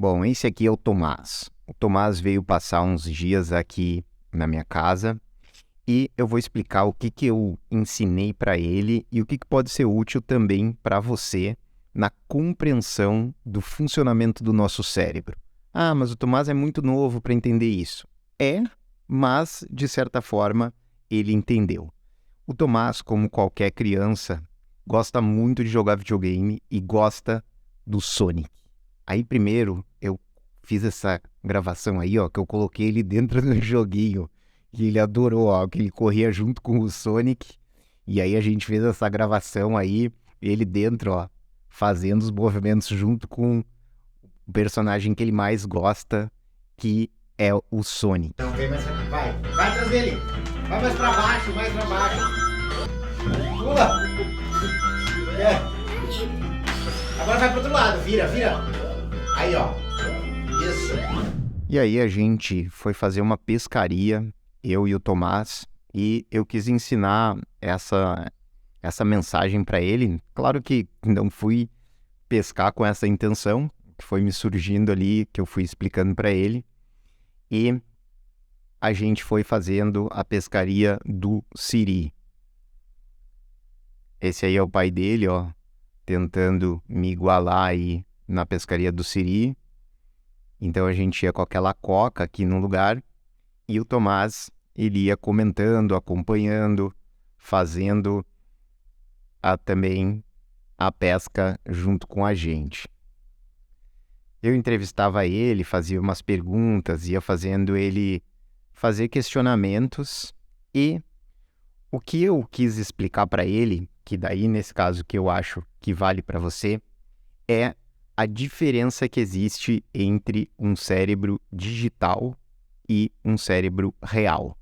Bom, esse aqui é o Tomás. O Tomás veio passar uns dias aqui na minha casa e eu vou explicar o que eu ensinei para ele e o que pode ser útil também para você na compreensão do funcionamento do nosso cérebro. Ah, mas o Tomás é muito novo para entender isso. É, mas de certa forma ele entendeu. O Tomás, como qualquer criança, gosta muito de jogar videogame e gosta do Sonic. Aí primeiro eu fiz essa gravação aí, ó, que eu coloquei ele dentro do joguinho e ele adorou, ó, que ele corria junto com o Sonic. E aí a gente fez essa gravação aí, ele dentro, ó, fazendo os movimentos junto com o personagem que ele mais gosta, que é o Sonic. Então vem mais aqui, vai atrás dele. Vai mais pra baixo, mais pra baixo. Pula. É. Agora vai pro outro lado, vira. Aí, ó. Isso. E aí a gente foi fazer uma pescaria, eu e o Tomás, e eu quis ensinar essa mensagem para ele. Claro que não fui pescar com essa intenção, que foi me surgindo ali, que eu fui explicando para ele. E a gente foi fazendo a pescaria do Siri. Esse aí é o pai dele, ó, tentando me igualar aí na pescaria do Siri. Então a gente ia com aquela coca aqui no lugar e o Tomás, ele ia comentando, acompanhando, fazendo também a pesca junto com a gente. Eu entrevistava ele, fazia umas perguntas, ia fazendo ele fazer questionamentos e o que eu quis explicar para ele, que daí nesse caso que eu acho que vale para você, é a diferença que existe entre um cérebro digital e um cérebro real.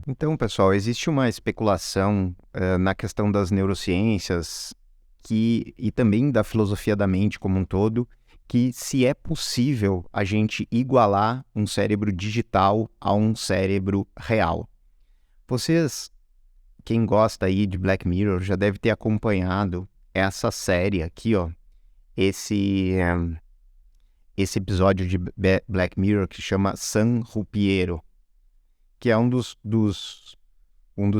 Então, pessoal, existe uma especulação na questão das neurociências e também da filosofia da mente como um todo, que se é possível a gente igualar um cérebro digital a um cérebro real. Vocês, quem gosta aí de Black Mirror, já deve ter acompanhado essa série aqui, ó, esse episódio de Black Mirror que chama San Junipero, que é um dos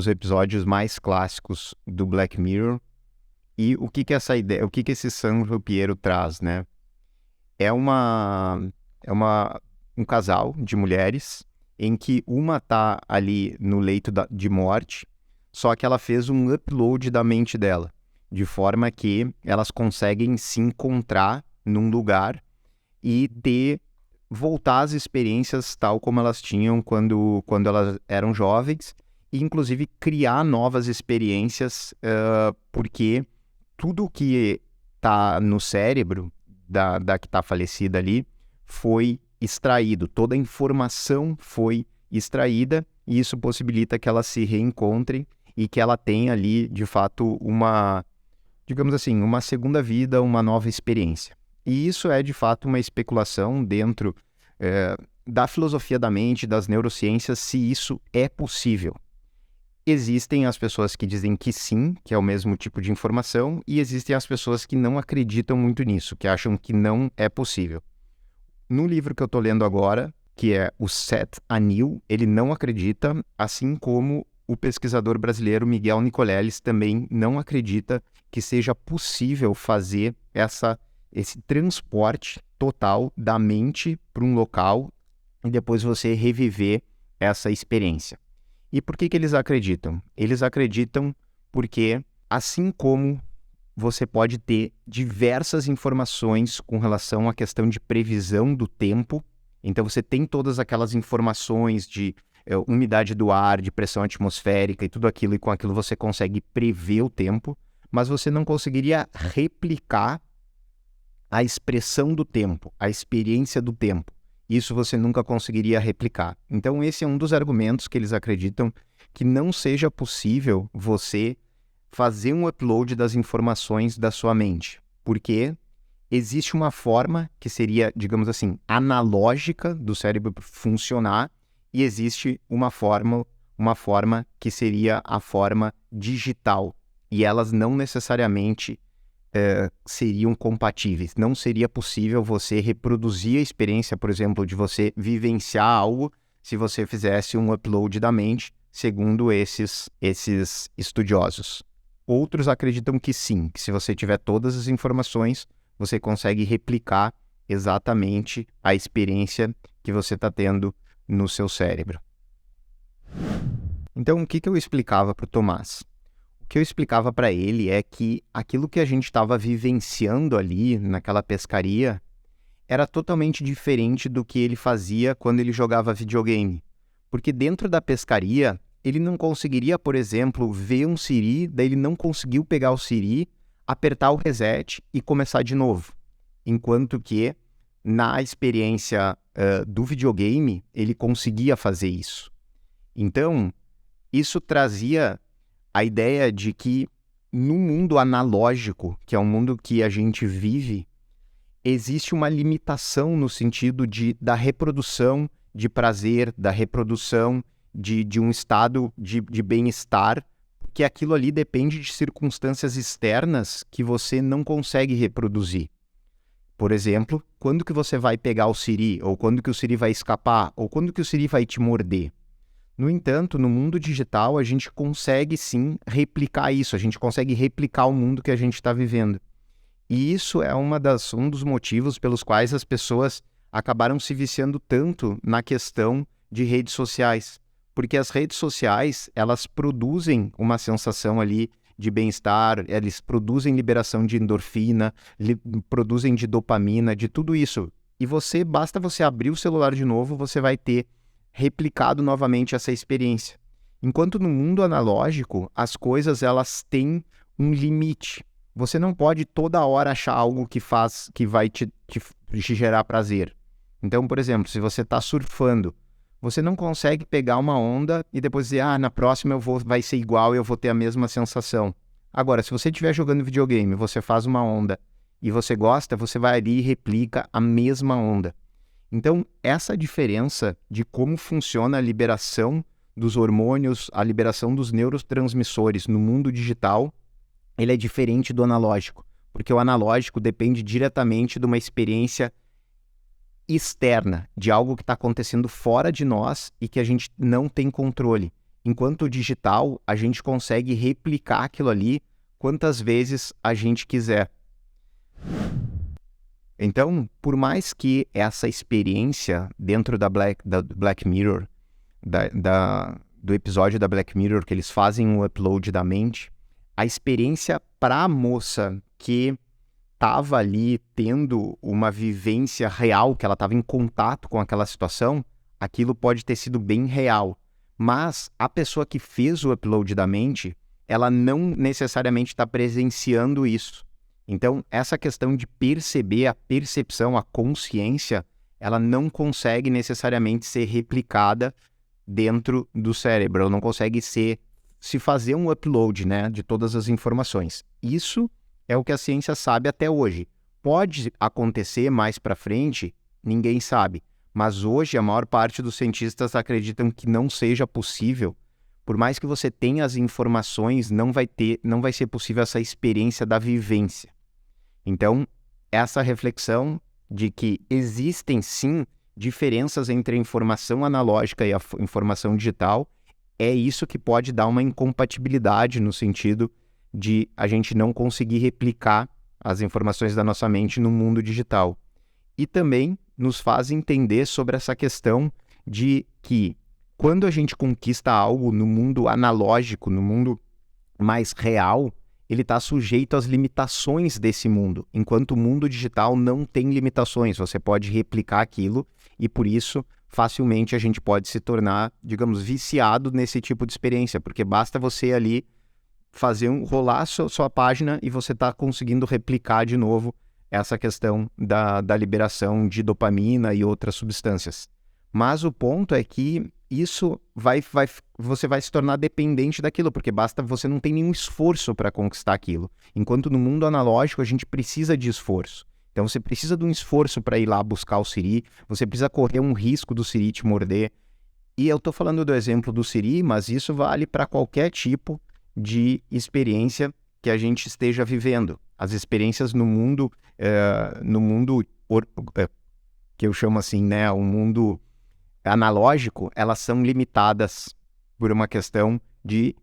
episódios mais clássicos do Black Mirror. E o que essa ideia, o que esse San Junipero traz, né? É um casal de mulheres em que uma tá ali no leito de morte, só que ela fez um upload da mente dela, de forma que elas conseguem se encontrar num lugar e voltar às experiências tal como elas tinham quando elas eram jovens, e inclusive criar novas experiências, porque tudo que está no cérebro da que está falecida ali foi extraído, toda a informação foi extraída, e isso possibilita que elas se reencontrem e que ela tenha ali, de fato, digamos assim, uma segunda vida, uma nova experiência. E isso é, de fato, uma especulação dentro da filosofia da mente, das neurociências, se isso é possível. Existem as pessoas que dizem que sim, que é o mesmo tipo de informação, e existem as pessoas que não acreditam muito nisso, que acham que não é possível. No livro que eu estou lendo agora, que é o Seth Anil, ele não acredita, assim como o pesquisador brasileiro Miguel Nicoleles também não acredita que seja possível fazer esse transporte total da mente para um local e depois você reviver essa experiência. E por que eles acreditam? Eles acreditam porque, assim como você pode ter diversas informações com relação à questão de previsão do tempo, então você tem todas aquelas informações de umidade do ar, de pressão atmosférica e tudo aquilo, e com aquilo você consegue prever o tempo, mas você não conseguiria replicar a expressão do tempo, a experiência do tempo. Isso você nunca conseguiria replicar. Então esse é um dos argumentos que eles acreditam que não seja possível você fazer um upload das informações da sua mente, porque existe uma forma que seria, digamos assim, analógica do cérebro funcionar, e existe uma forma que seria a forma digital, e elas não necessariamente seriam compatíveis. Não seria possível você reproduzir a experiência, por exemplo, de você vivenciar algo se você fizesse um upload da mente, segundo esses estudiosos. Outros acreditam que sim, que se você tiver todas as informações, você consegue replicar exatamente a experiência que você está tendo no seu cérebro. Então, o que eu explicava para o Tomás? O que eu explicava para ele é que aquilo que a gente estava vivenciando ali naquela pescaria era totalmente diferente do que ele fazia quando ele jogava videogame. Porque dentro da pescaria, ele não conseguiria, por exemplo, ver um siri, daí ele não conseguiu pegar o siri, apertar o reset e começar de novo. Enquanto que na experiência do videogame, ele conseguia fazer isso. Então, isso trazia a ideia de que no mundo analógico, que é o mundo que a gente vive, existe uma limitação no sentido da reprodução de prazer, da reprodução de um estado de bem-estar, porque aquilo ali depende de circunstâncias externas que você não consegue reproduzir. Por exemplo, quando que você vai pegar o siri, ou quando que o siri vai escapar, ou quando que o siri vai te morder. No entanto, no mundo digital, a gente consegue sim replicar isso, a gente consegue replicar o mundo que a gente está vivendo. E isso é um dos motivos pelos quais as pessoas acabaram se viciando tanto na questão de redes sociais. Porque as redes sociais, elas produzem uma sensação ali de bem-estar, eles produzem liberação de endorfina, produzem de dopamina, de tudo isso. E basta você abrir o celular de novo, você vai ter replicado novamente essa experiência. Enquanto no mundo analógico, as coisas elas têm um limite. Você não pode toda hora achar algo que vai te gerar prazer. Então, por exemplo, se você está surfando, você não consegue pegar uma onda e depois dizer, na próxima vai ser igual e eu vou ter a mesma sensação. Agora, se você estiver jogando videogame, você faz uma onda e você gosta, você vai ali e replica a mesma onda. Então, essa diferença de como funciona a liberação dos hormônios, a liberação dos neurotransmissores no mundo digital, ele é diferente do analógico, porque o analógico depende diretamente de uma experiência externa, de algo que está acontecendo fora de nós e que a gente não tem controle. Enquanto o digital, a gente consegue replicar aquilo ali quantas vezes a gente quiser. Então, por mais que essa experiência dentro da Black Mirror, do episódio da Black Mirror, que eles fazem um upload da mente, a experiência para a moça que estava ali tendo uma vivência real, que ela estava em contato com aquela situação, aquilo pode ter sido bem real. Mas a pessoa que fez o upload da mente, ela não necessariamente está presenciando isso. Então, essa questão de perceber a percepção, a consciência, ela não consegue necessariamente ser replicada dentro do cérebro, ela não consegue se fazer um upload, né, de todas as informações. Isso é o que a ciência sabe até hoje. Pode acontecer mais para frente, ninguém sabe. Mas hoje a maior parte dos cientistas acreditam que não seja possível. Por mais que você tenha as informações, não vai ser possível essa experiência da vivência. Então, essa reflexão de que existem sim diferenças entre a informação analógica e a informação digital, é isso que pode dar uma incompatibilidade no sentido de a gente não conseguir replicar as informações da nossa mente no mundo digital. E também nos faz entender sobre essa questão de que quando a gente conquista algo no mundo analógico, no mundo mais real, ele está sujeito às limitações desse mundo, enquanto o mundo digital não tem limitações, você pode replicar aquilo e por isso facilmente a gente pode se tornar, digamos, viciado nesse tipo de experiência, porque basta você ali rolar a sua página e você está conseguindo replicar de novo essa questão da liberação de dopamina e outras substâncias. Mas o ponto é que isso você vai se tornar dependente daquilo, porque você não tem nenhum esforço para conquistar aquilo. Enquanto no mundo analógico a gente precisa de esforço. Então você precisa de um esforço para ir lá buscar o siri, você precisa correr um risco do siri te morder. E eu estou falando do exemplo do siri, mas isso vale para qualquer tipo de experiência que a gente esteja vivendo. As experiências no mundo, que eu chamo assim, né, o mundo analógico, elas são limitadas por uma questão de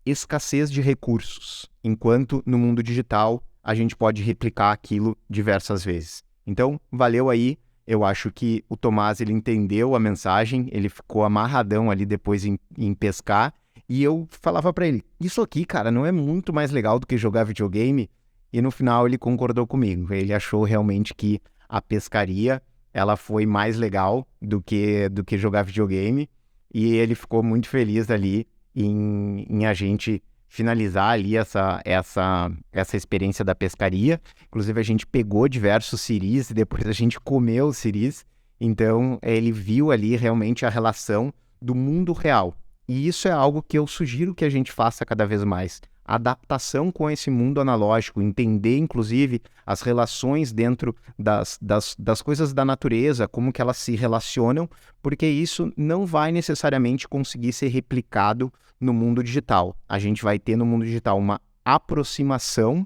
escassez de recursos, enquanto no mundo digital a gente pode replicar aquilo diversas vezes. Então, valeu aí. Eu acho que o Tomás, ele entendeu a mensagem, ele ficou amarradão ali depois em pescar, e eu falava pra ele, isso aqui, cara, não é muito mais legal do que jogar videogame? E no final ele concordou comigo, ele achou realmente que a pescaria, ela foi mais legal do que jogar videogame, e ele ficou muito feliz ali em a gente finalizar ali essa experiência da pescaria. Inclusive, a gente pegou diversos siris e depois a gente comeu os siris. Então, ele viu ali realmente a relação do mundo real. E isso é algo que eu sugiro que a gente faça cada vez mais. A adaptação com esse mundo analógico, entender, inclusive, as relações dentro das coisas da natureza, como que elas se relacionam, porque isso não vai necessariamente conseguir ser replicado no mundo digital. A gente vai ter no mundo digital uma aproximação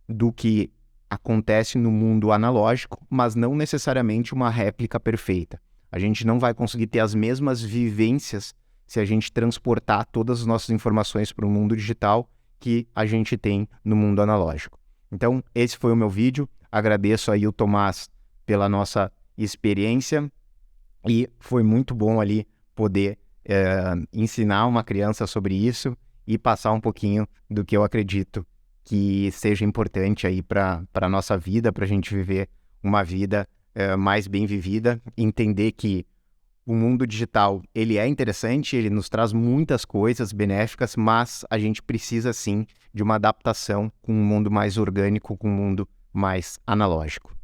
do que acontece no mundo analógico, mas não necessariamente uma réplica perfeita. A gente não vai conseguir ter as mesmas vivências se a gente transportar todas as nossas informações para o mundo digital que a gente tem no mundo analógico. Então, esse foi o meu vídeo. Agradeço aí o Tomás pela nossa experiência e foi muito bom ali poder ensinar uma criança sobre isso e passar um pouquinho do que eu acredito que seja importante aí para a nossa vida, para a gente viver uma vida mais bem vivida, entender que o mundo digital, ele é interessante, ele nos traz muitas coisas benéficas, mas a gente precisa sim de uma adaptação com um mundo mais orgânico, com um mundo mais analógico.